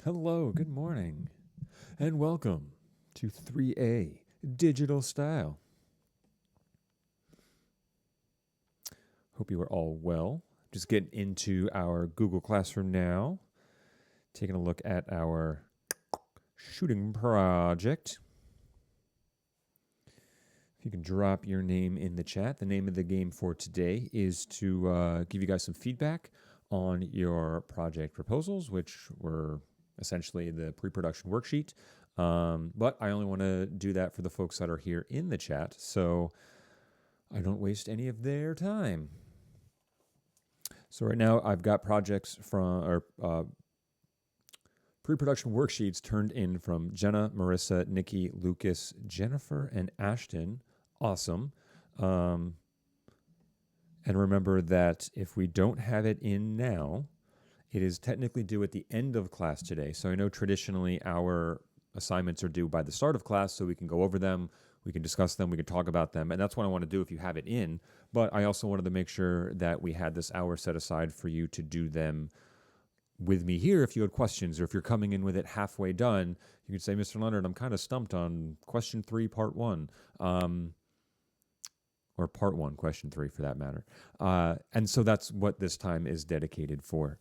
Hello, good morning, and welcome to 3A Digital Style. Hope you are all well. Just getting into our Google Classroom now, taking a look at our shooting project. If you can drop your name in the chat. The name of the game for today is to give you guys some feedback on your project proposals, which were essentially the pre-production worksheet. But I only want to do that for the folks that are here in the chat, so I don't waste any of their time. So right now I've got projects from pre-production worksheets turned in from Jenna, Marissa, Nikki, Lucas, Jennifer, and Ashton. Awesome. And remember that if we don't have it in now, it is technically due at the end of class today. So I know traditionally our assignments are due by the start of class, so we can go over them, we can discuss them, we can talk about them, and that's what I want to do if you have it in. But I also wanted to make sure that we had this hour set aside for you to do them with me here if you had questions, or if you're coming in with it halfway done, you could say, Mr. Leonard, I'm kind of stumped on question 3, part 1. Or part 1, question 3 for that matter. And so that's what this time is dedicated for.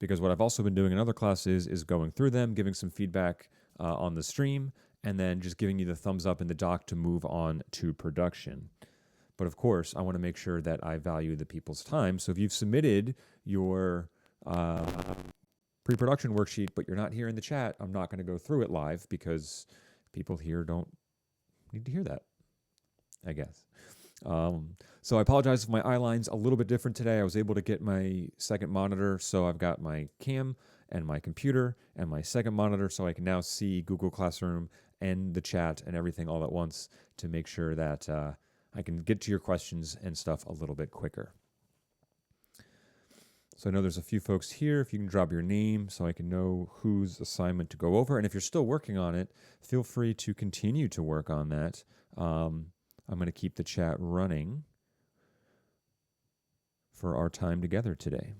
Because what I've also been doing in other classes is going through them, giving some feedback on the stream, and then just giving you the thumbs up in the doc to move on to production. But of course, I want to make sure that I value the people's time. So if you've submitted your pre-production worksheet, but you're not here in the chat, I'm not going to go through it live because people here don't need to hear that, I guess. So I apologize if my eye line's a little bit different today. I was able to get my second monitor, so I've got my cam and my computer and my second monitor, so I can now see Google Classroom and the chat and everything all at once to make sure that I can get to your questions and stuff a little bit quicker. So I know there's a few folks here. If you can drop your name so I can know whose assignment to go over. And if you're still working on it, feel free to continue to work on that. I'm going to keep the chat running for our time together today.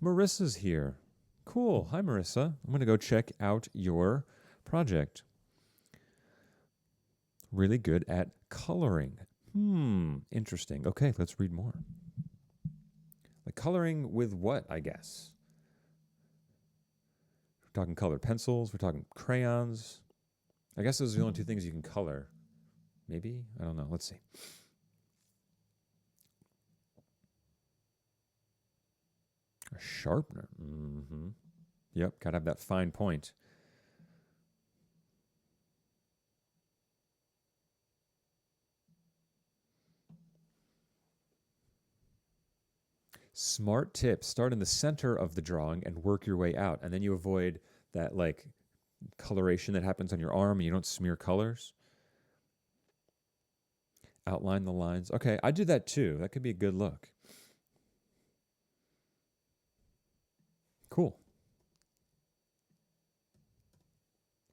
Marissa's here. Cool. Hi, Marissa. I'm going to go check out your project. Really good at coloring. Interesting. Okay, let's read more. Like coloring with what, I guess? We're talking colored pencils. We're talking crayons. I guess those are the only two things you can color. Maybe? I don't know. Let's see. A sharpener. Yep, gotta have that fine point. Smart tip. Start in the center of the drawing and work your way out. And then you avoid that like coloration that happens on your arm and you don't smear colors. Outline the lines. Okay, I do that too. That could be a good look. Cool.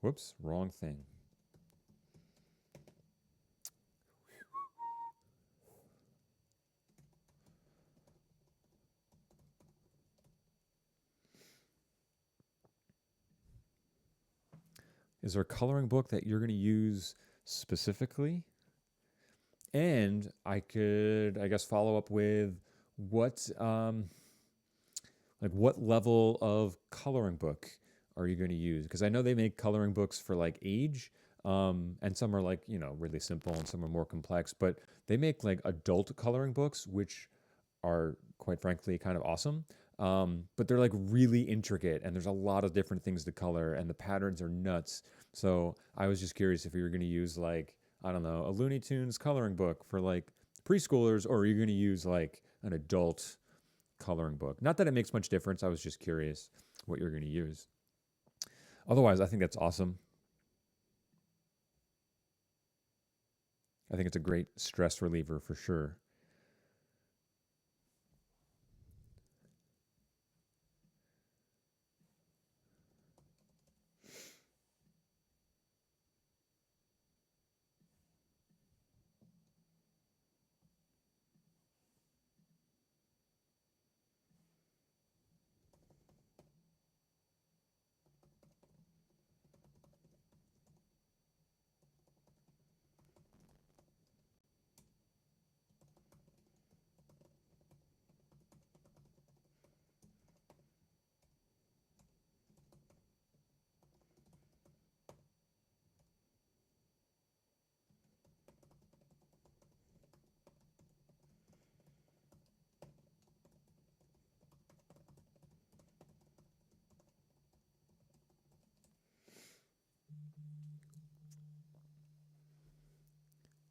Whoops, wrong thing. Is there a coloring book that you're going to use specifically? And I could, I guess, follow up with what level of coloring book are you going to use? Because I know they make coloring books for like age, and some are like, you know, really simple and some are more complex, but they make like adult coloring books, which are quite frankly kind of awesome. But they're like really intricate and there's a lot of different things to color and the patterns are nuts. So I was just curious if you were going to use like, I don't know, a Looney Tunes coloring book for like preschoolers, or are you going to use like an adult coloring book? Not that it makes much difference. I was just curious what you're going to use. Otherwise, I think that's awesome. I think it's a great stress reliever for sure.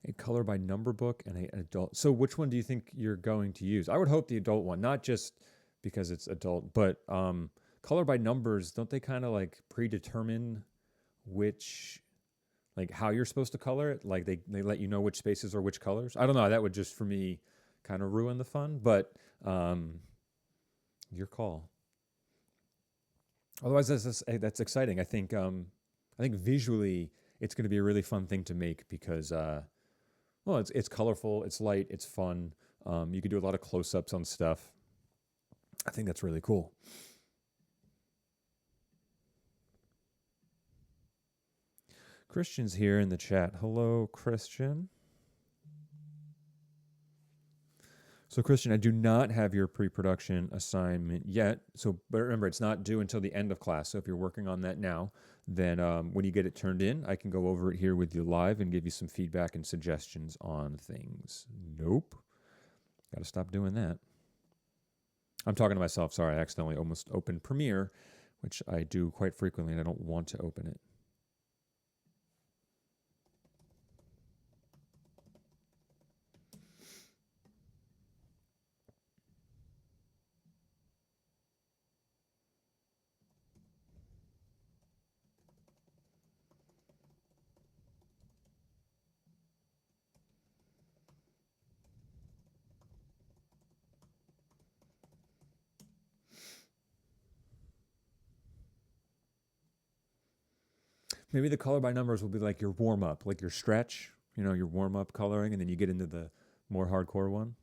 A color by number book and an adult. So which one do you think you're going to use? I would hope the adult one, not just because it's adult, but color by numbers, don't they kind of like predetermine which, like how you're supposed to color it? Like they let you know which spaces are which colors? I don't know. That would just, for me, kind of ruin the fun, but your call. Otherwise, that's exciting. I think visually it's going to be a really fun thing to make because well, it's colorful, it's light, it's fun. You can do a lot of close-ups on stuff. I think that's really cool. Christian's here in the chat. Hello, Christian. So, Christian, I do not have your pre-production assignment yet. So, but remember, it's not due until the end of class. So, if you're working on that now, then when you get it turned in, I can go over it here with you live and give you some feedback and suggestions on things. Nope. Got to stop doing that. I'm talking to myself. Sorry, I accidentally almost opened Premiere, which I do quite frequently, and I don't want to open it. Maybe the color by numbers will be like your warm up, like your stretch, your warm up coloring, and then you get into the more hardcore one.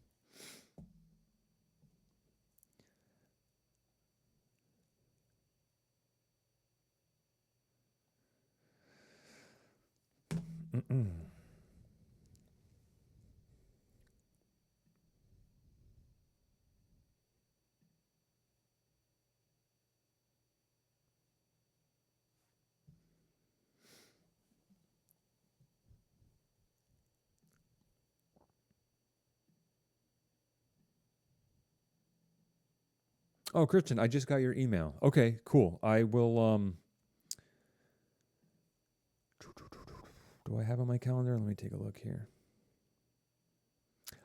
Oh, Christian, I just got your email. Okay, cool. I will do I have on my calendar? Let me take a look here.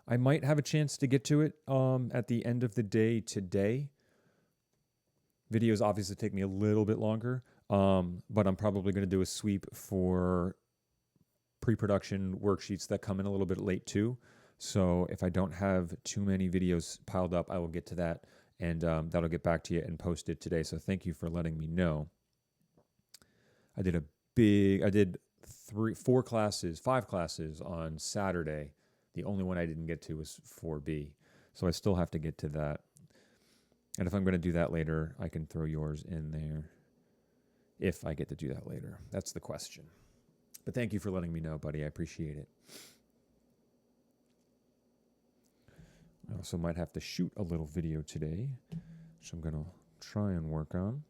I might have a chance to get to it at the end of the day today. Videos obviously take me a little bit longer, but I'm probably going to do a sweep for pre-production worksheets that come in a little bit late too. So if I don't have too many videos piled up, I will get to that, and that'll get back to you and post it today. So thank you for letting me know. I did 5 classes on Saturday. The only one I didn't get to was 4B. So I still have to get to that. And if I'm going to do that later, I can throw yours in there. If I get to do that later. That's the question. But thank you for letting me know, buddy. I appreciate it. I also might have to shoot a little video today, which I'm going to try and work on.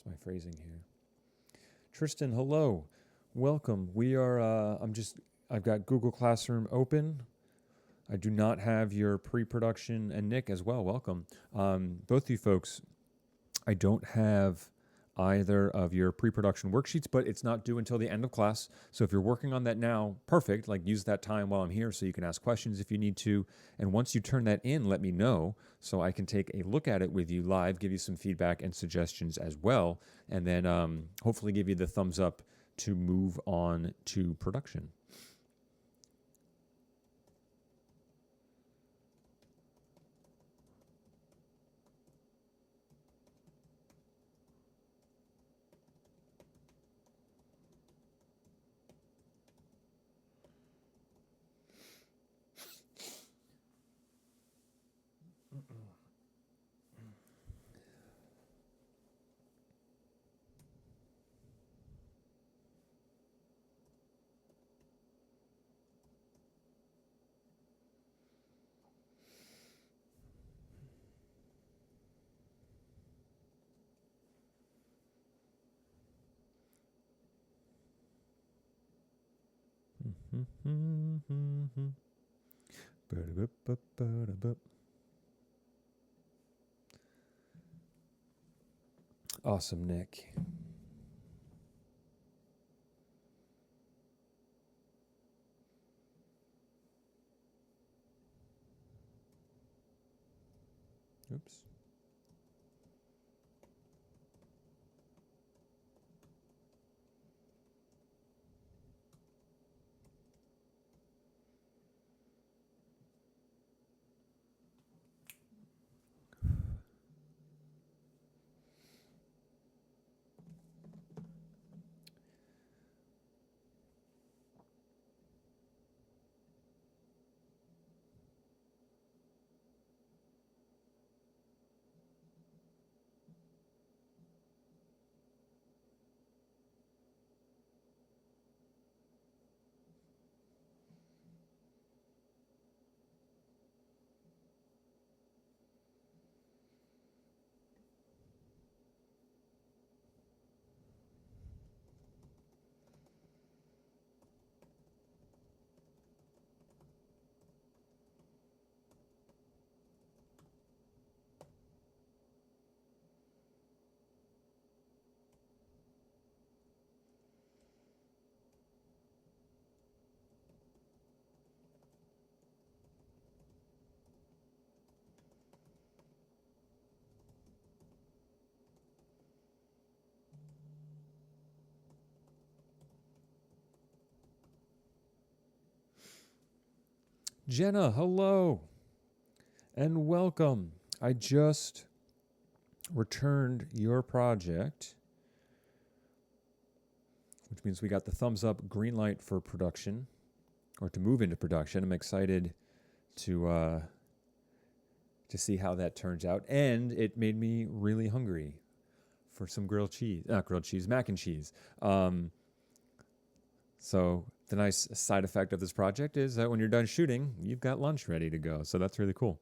My phrasing here. Tristan, hello. Welcome. We are I've got Google Classroom open. I do not have your pre-production, and Nick as well. Welcome. Both you folks, I don't have either of your pre-production worksheets, but it's not due until the end of class. So if you're working on that now, perfect. Like use that time while I'm here so you can ask questions if you need to. And once you turn that in, let me know so I can take a look at it with you live, give you some feedback and suggestions as well, and then hopefully give you the thumbs up to move on to production. Awesome, Nick. Oops. Jenna, hello and welcome. I just returned your project, which means we got the thumbs up, green light for production, or to move into production. I'm excited to see how that turns out, and it made me really hungry for some mac and cheese. So the nice side effect of this project is that when you're done shooting, you've got lunch ready to go. So that's really cool.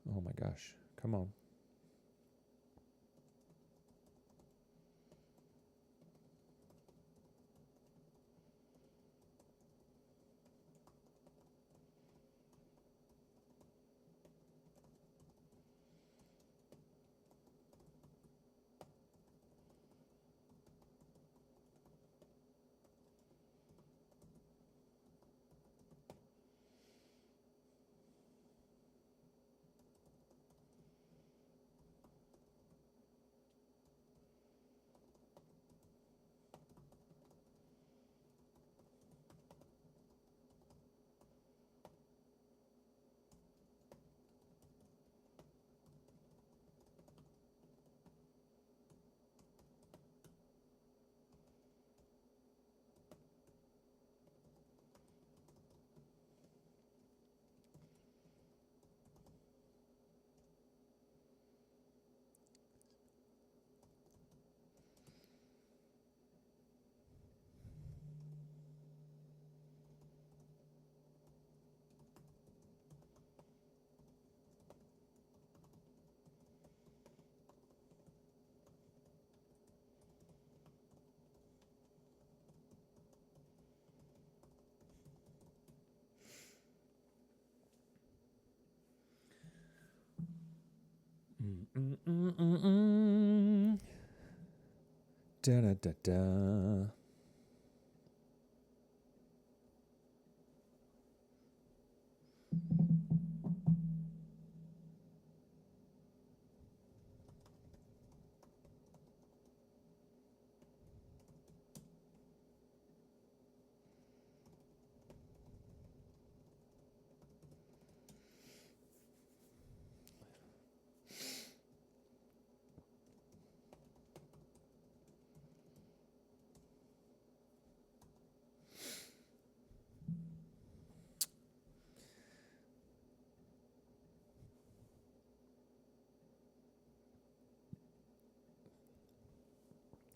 Oh my gosh, come on. Da da da da.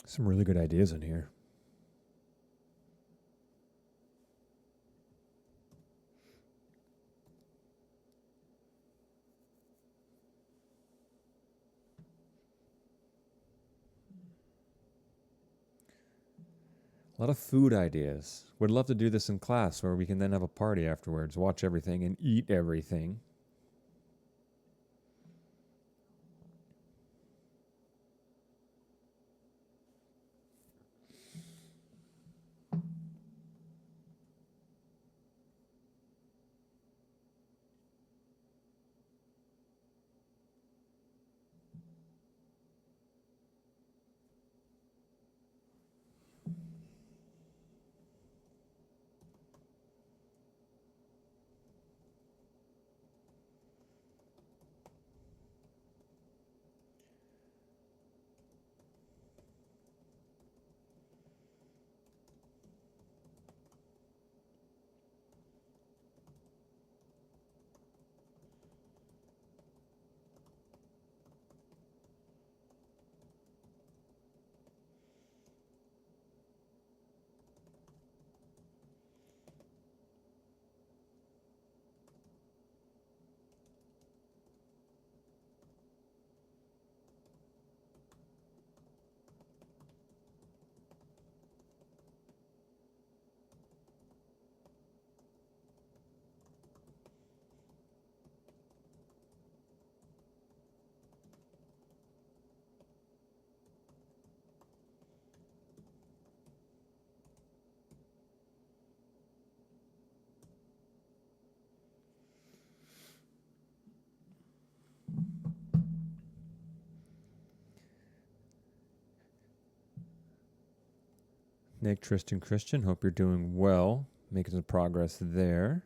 Some really good ideas in here. A lot of food ideas. Would love to do this in class where we can then have a party afterwards, watch everything and eat everything. Nick, Tristan, Christian, hope you're doing well. Making some progress there.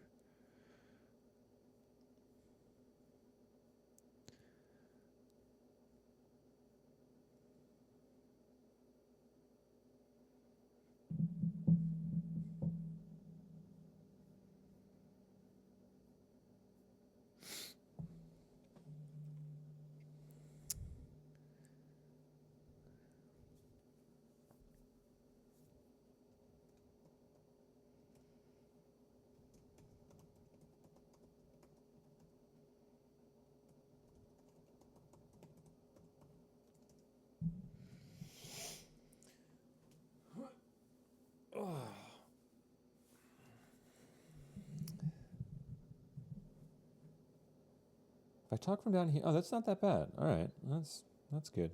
If I talk from down here, oh, that's not that bad. All right, that's good.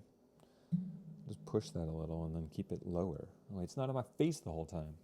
Just push that a little and then keep it lower. Oh, it's not on my face the whole time.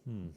Hmm.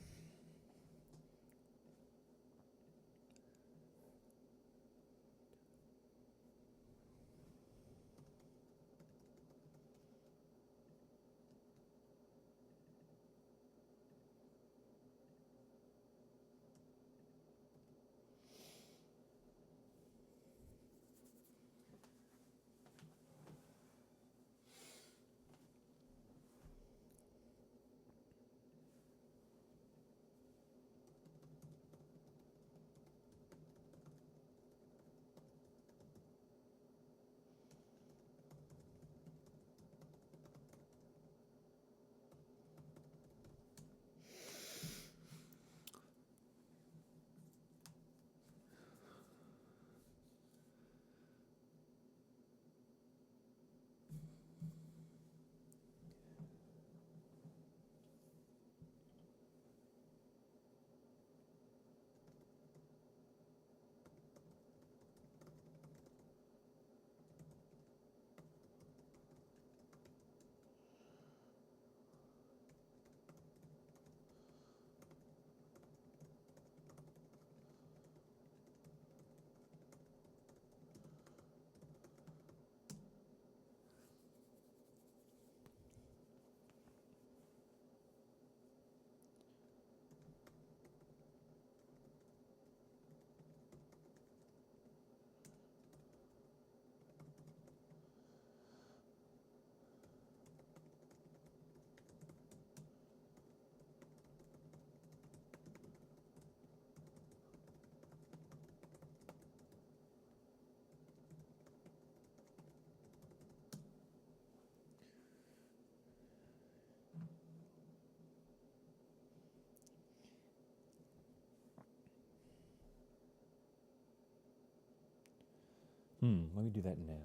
Let me do that now.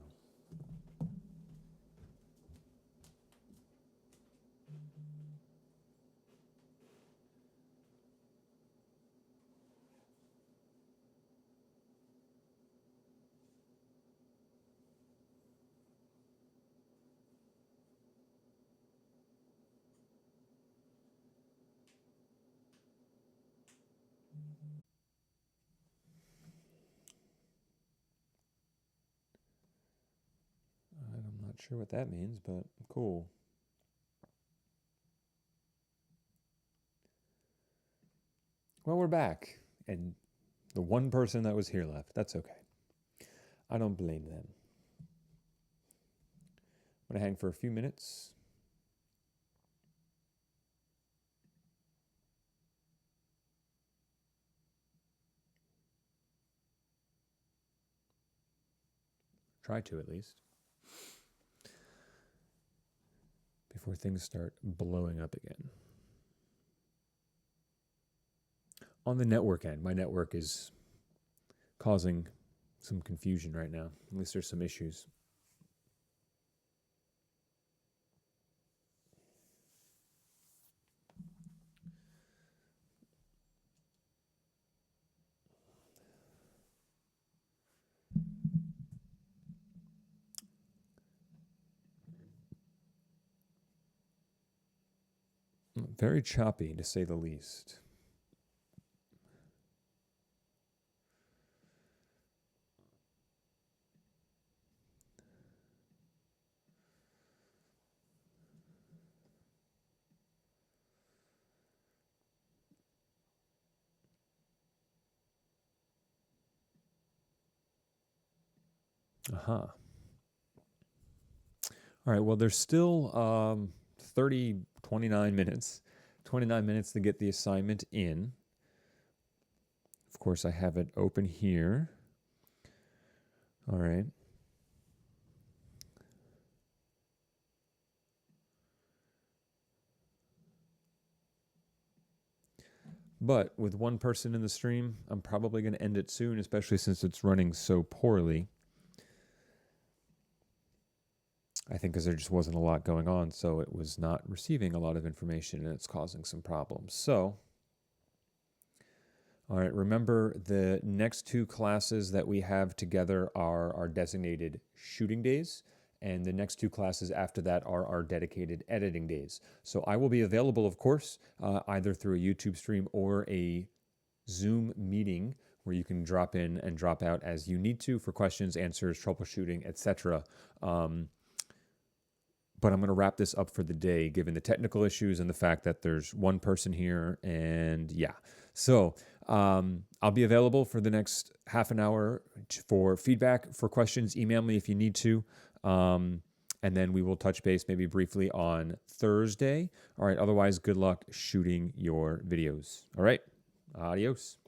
I'm not sure what that means, but cool. Well, we're back, and the one person that was here left. That's okay. I don't blame them. I'm going to hang for a few minutes. Try to, at least. Before things start blowing up again. On the network end, my network is causing some confusion right now. At least there's some issues. Very choppy, to say the least. Aha. All right, well, there's still 29 minutes. 29 minutes to get the assignment in. Of course, I have it open here. All right. But with one person in the stream, I'm probably going to end it soon, especially since it's running so poorly. I think because there just wasn't a lot going on, so it was not receiving a lot of information and it's causing some problems. So, all right, remember the next two classes that we have together are our designated shooting days. And the next 2 classes after that are our dedicated editing days. So I will be available, of course, either through a YouTube stream or a Zoom meeting where you can drop in and drop out as you need to for questions, answers, troubleshooting, etc. But I'm going to wrap this up for the day, given the technical issues and the fact that there's one person here. And yeah, so I'll be available for the next half an hour for feedback, for questions. Email me if you need to. And then we will touch base maybe briefly on Thursday. All right. Otherwise, good luck shooting your videos. All right. Adios.